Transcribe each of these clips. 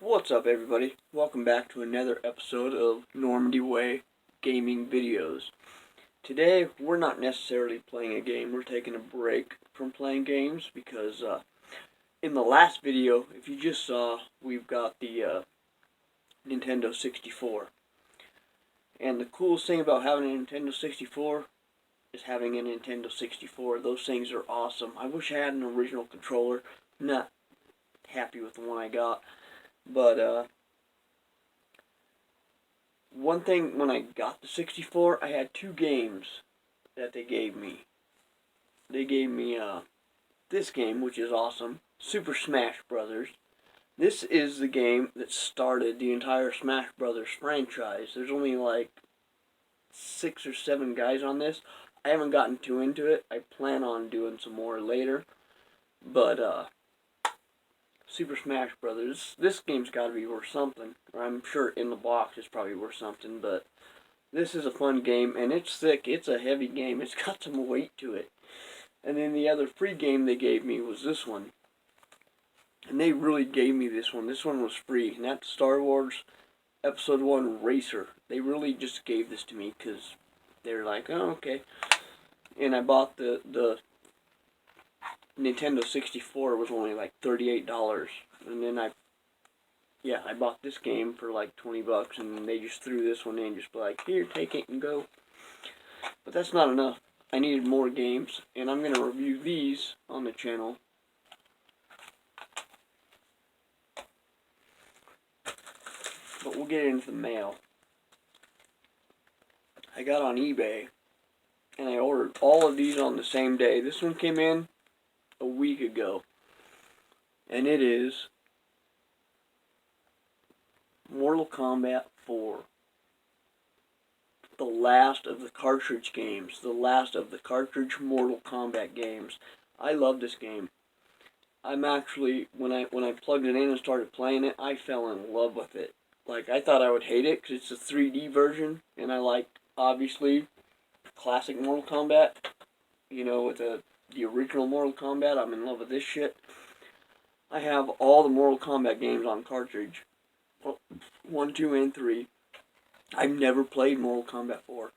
What's up, everybody? Welcome back to another episode of Normandy Way Gaming Videos. Today, we're not necessarily playing a game. We're taking a break from playing games because in the last video, if you just saw, we've got the Nintendo 64. And the coolest thing about having a Nintendo 64 is having a Nintendo 64. Those things are awesome. I wish I had an original controller. I'm not happy with the one I got. But one thing, when I got the 64, I had two games that they gave me. They gave me this game, which is awesome, Super Smash Brothers. This is the game that started the entire Smash Brothers franchise. There's only like 6 or 7 guys on this. I haven't gotten too into it. I plan on doing some more later. But Super Smash Brothers, this game's got to be worth something. Or I'm sure in the box it's probably worth something, but this is a fun game, and it's thick. It's a heavy game. It's got some weight to it. And then the other free game they gave me was this one. And they really gave me this one. This one was free, and that's Star Wars Episode 1 Racer. They really just gave this to me because they were like, oh, okay. And I bought the Nintendo 64 was only like $38. And then I bought this game for like 20 bucks, and they just threw this one in, just like, here, take it and go. But that's not enough. I needed more games, and I'm going to review these on the channel. But we'll get into the mail. I got on eBay, and I ordered all of these on the same day. This one came in a week ago, and it is Mortal Kombat 4. The last of the cartridge games. The last of the cartridge Mortal Kombat games. I love this game. I'm actually, when I plugged it in and started playing it, I fell in love with it. Like, I thought I would hate it because it's a 3D version, and I like, obviously, classic Mortal Kombat. You know, with the original Mortal Kombat, I'm in love with this shit. I have all the Mortal Kombat games on cartridge. 1, 2, and 3. I've never played Mortal Kombat 4.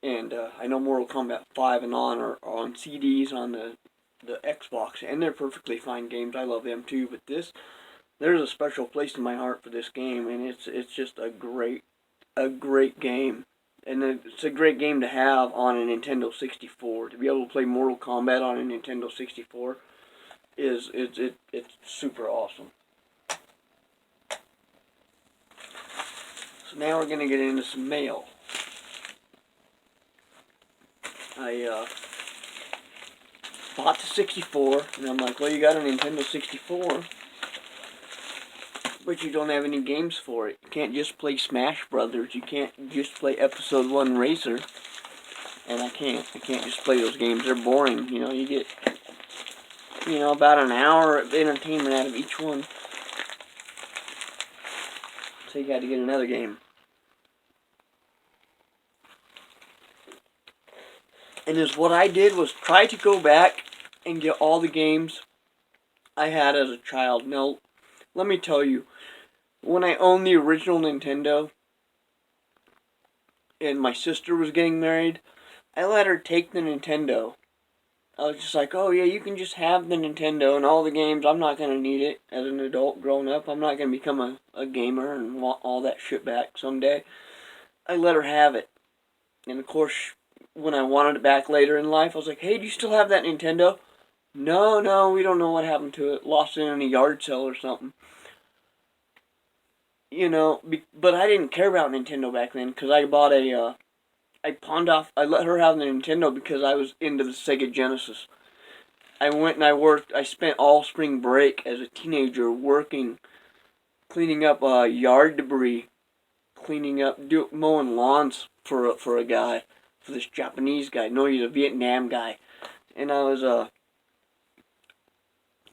And I know Mortal Kombat 5 and on are on CDs on the Xbox, and they're perfectly fine games. I love them too, but there's a special place in my heart for this game, and it's just a great game. And it's a great game to have on a Nintendo 64. To be able to play Mortal Kombat on a Nintendo 64 it's super awesome. So now we're going to get into some mail. I bought the 64, and I'm like, well, you got a Nintendo 64, but you don't have any games for it. You can't just play Smash Brothers. You can't just play Episode 1 Racer. And I can't just play those games. They're boring. You know, you get, about an hour of entertainment out of each one. So you got to get another game. And what I did was try to go back and get all the games I had as a child. Now, let me tell you, when I owned the original Nintendo and my sister was getting married, I let her take the Nintendo. I was just like, oh yeah, you can just have the Nintendo and all the games. I'm not going to need it as an adult growing up. I'm not going to become a gamer and want all that shit back someday. I let her have it. And of course, when I wanted it back later in life, I was like, hey, do you still have that Nintendo? No, we don't know what happened to it. Lost it in a yard sale or something. You know, but I didn't care about Nintendo back then, because I bought I let her have the Nintendo because I was into the Sega Genesis. I went and I spent all spring break as a teenager working, cleaning up yard debris, mowing lawns for a guy, for this Japanese guy. No, he's a Vietnam guy. And I was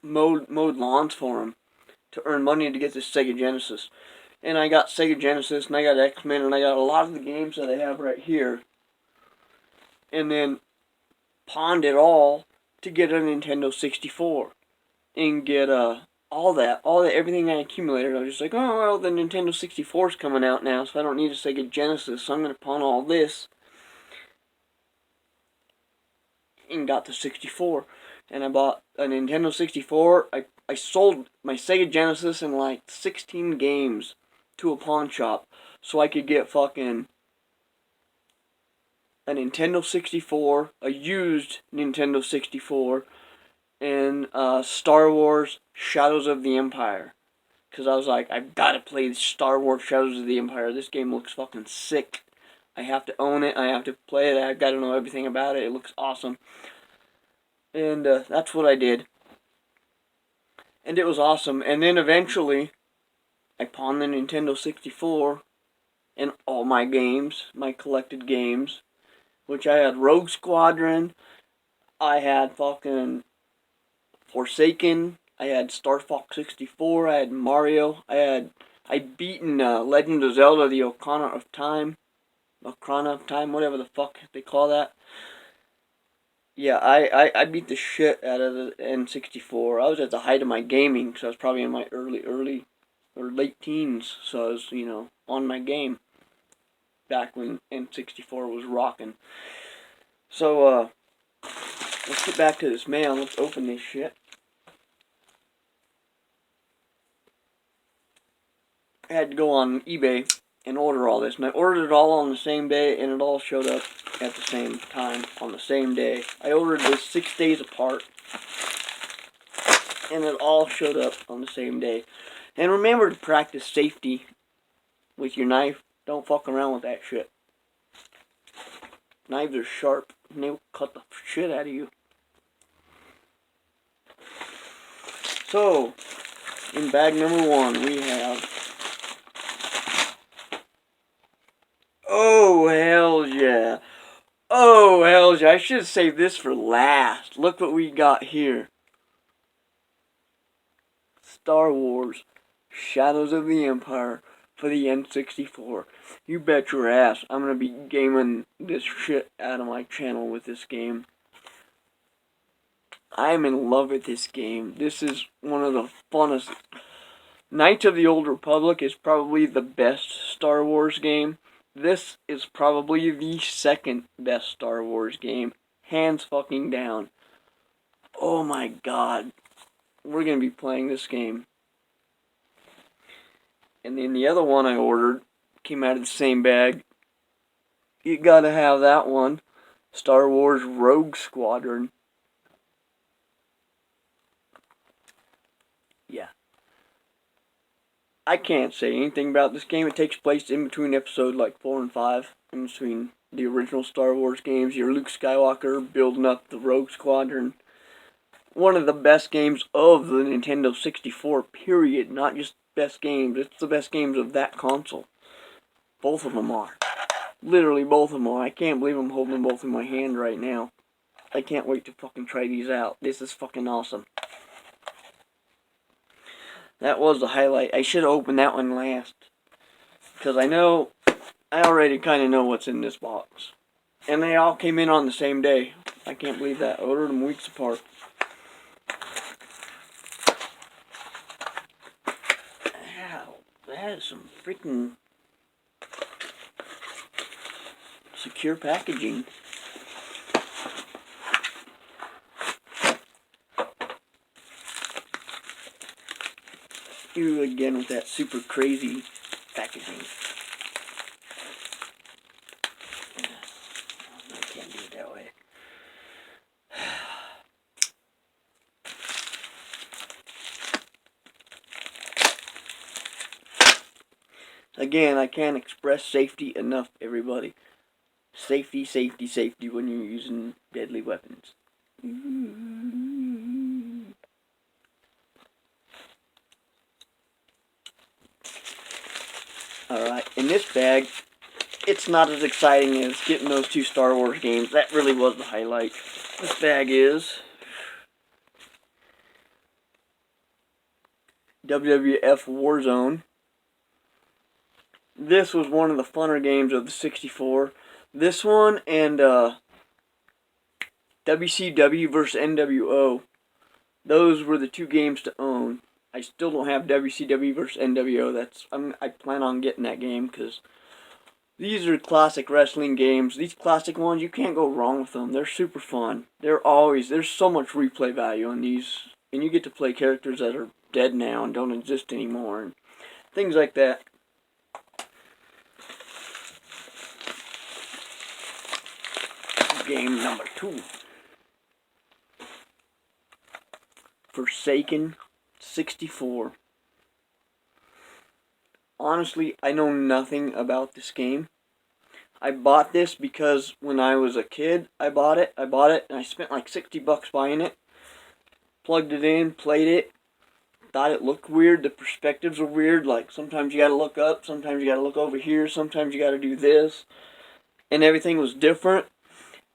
mowed lawns for him to earn money to get this Sega Genesis. And I got Sega Genesis, and I got X-Men, and I got a lot of the games that I have right here. And then pawned it all to get a Nintendo 64. And get everything I accumulated, I was just like, oh, well, the Nintendo 64 is coming out now, so I don't need a Sega Genesis, so I'm going to pawn all this. And got the 64. And I bought a Nintendo 64. I sold my Sega Genesis and like 16 games to a pawn shop so I could get fucking a Nintendo 64, a used Nintendo 64, and Star Wars Shadows of the Empire. Because I was like, I've got to play Star Wars Shadows of the Empire. This game looks fucking sick. I have to own it. I have to play it. I've got to know everything about it. It looks awesome. And that's what I did. And it was awesome. And then eventually, I pawned the Nintendo 64 and all my games, my collected games, which I had Rogue Squadron, I had fucking Forsaken, I had Star Fox 64, I had Mario, I'd beaten Legend of Zelda, the Ocarina of Time, whatever the fuck they call that. Yeah, I beat the shit out of the N64. I was at the height of my gaming, so I was probably in my early or late teens, so I was, on my game back when N64 was rocking. So, let's get back to this mail. Let's open this shit. I had to go on eBay and order all this, and I ordered it all on the same day, and it all showed up at the same time on the same day. I ordered this 6 days apart, and it all showed up on the same day. And remember to practice safety with your knife. Don't fuck around with that shit. Knives are sharp, and they will cut the shit out of you. So, in bag number 1, we have... Oh, hell yeah. Oh, hell yeah. I should have saved this for last. Look what we got here. Star Wars Shadows of the Empire for the N64. You bet your ass I'm going to be gaming this shit out of my channel with this game. I'm in love with this game. This is one of the funnest. Knights of the Old Republic is probably the best Star Wars game. This is probably the second best Star Wars game. Hands fucking down. Oh my god. We're going to be playing this game. And then the other one I ordered came out of the same bag. You gotta have that one. Star Wars Rogue Squadron. Yeah. I can't say anything about this game. It takes place in between episode like 4 and 5. In between the original Star Wars games. You're Luke Skywalker building up the Rogue Squadron. One of the best games of the Nintendo 64, period. Not just best games. It's the best games of that console. Both of them are. Literally both of them are. I can't believe I'm holding them both in my hand right now. I can't wait to fucking try these out. This is fucking awesome. That was the highlight. I should have opened that one last. Because I already kind of know what's in this box. And they all came in on the same day. I can't believe that. I ordered them weeks apart. Wow, that is some freaking secure packaging. You again with that super crazy packaging. I can't do it that way. Again, I can't express safety enough, everybody. Safety, safety, safety when you're using deadly weapons. Alright, in this bag, it's not as exciting as getting those 2 Star Wars games. That really was the highlight. This bag is WWF Warzone. This was one of the funner games of the 64. This one and WCW vs. NWO. Those were the 2 games to own. I still don't have WCW versus NWO. I plan on getting that game because these are classic wrestling games. These classic ones, you can't go wrong with them. They're super fun. There's so much replay value on these, and you get to play characters that are dead now and don't exist anymore, and things like that. Game number 2. Forsaken 64. Honestly, I know nothing about this game. I bought this because when I was a kid, I bought it, and I spent like $60 buying it. Plugged it in, played it, thought it looked weird, the perspectives were weird, like sometimes you gotta look up, sometimes you gotta look over here, sometimes you gotta do this, and everything was different.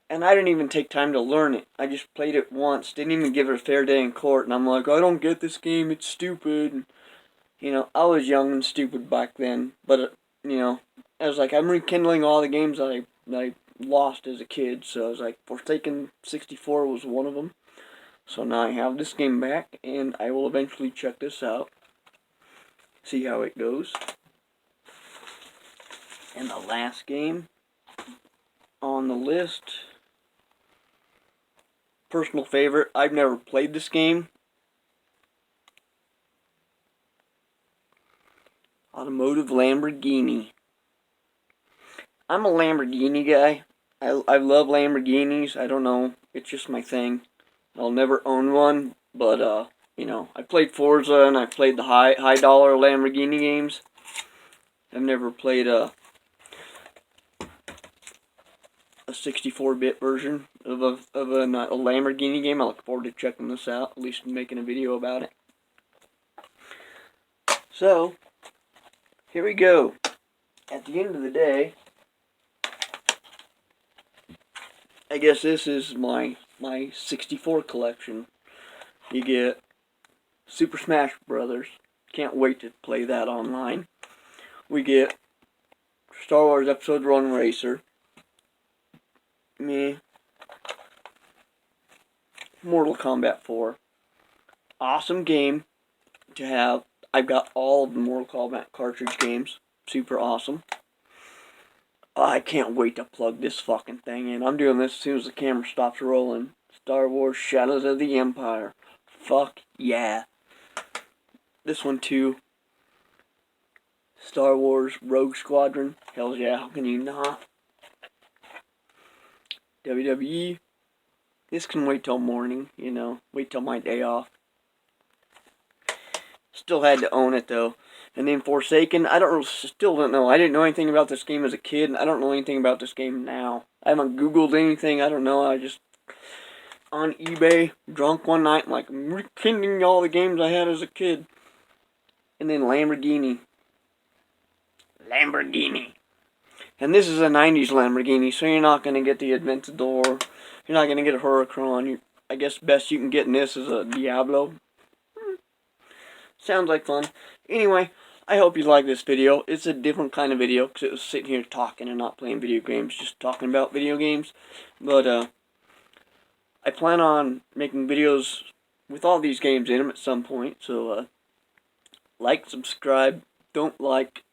And I didn't even take time to learn it. I just played it once, didn't even give it a fair day in court, and I'm like, I don't get this game, it's stupid. And, I was young and stupid back then, but, I was like, I'm rekindling all the games that I lost as a kid, so I was like, Forsaken 64 was one of them. So now I have this game back, and I will eventually check this out, see how it goes. And the last game on the list, personal favorite, I've never played this game. Automotive Lamborghini. I'm a Lamborghini guy. I love Lamborghinis. I don't know, it's just my thing. I'll never own one, but I played Forza and I played the high dollar Lamborghini games. I've never played a 64-bit version of a Lamborghini game. I look forward to checking this out, at least making a video about it. So, here we go. At the end of the day, I guess this is my 64 collection. You get Super Smash Brothers. Can't wait to play that online. We get Star Wars Episode 1 Racer. Mortal Kombat 4. Awesome game to have. I've got all of the Mortal Kombat cartridge games. Super awesome. I can't wait to plug this fucking thing in. I'm doing this as soon as the camera stops rolling. Star Wars Shadows of the Empire. Fuck yeah. This one too. Star Wars Rogue Squadron. Hell yeah, how can you not? WWE. This can wait till morning, wait till my day off. Still had to own it though. And then Forsaken, still don't know. I didn't know anything about this game as a kid, and I don't know anything about this game now. I haven't Googled anything, I don't know. I just, on eBay, drunk one night, like, I'm rekindling all the games I had as a kid. And then Lamborghini. And this is a 90s Lamborghini, so you're not going to get the Aventador. You're not going to get a Huracan. I guess best you can get in this is a Diablo. Sounds like fun. Anyway, I hope you like this video. It's a different kind of video because it was sitting here talking and not playing video games, just talking about video games. But I plan on making videos with all these games in them at some point. So like, subscribe, don't like,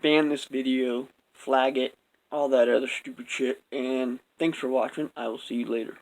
ban this video, flag it, all that other stupid shit. And thanks for watching. I will see you later.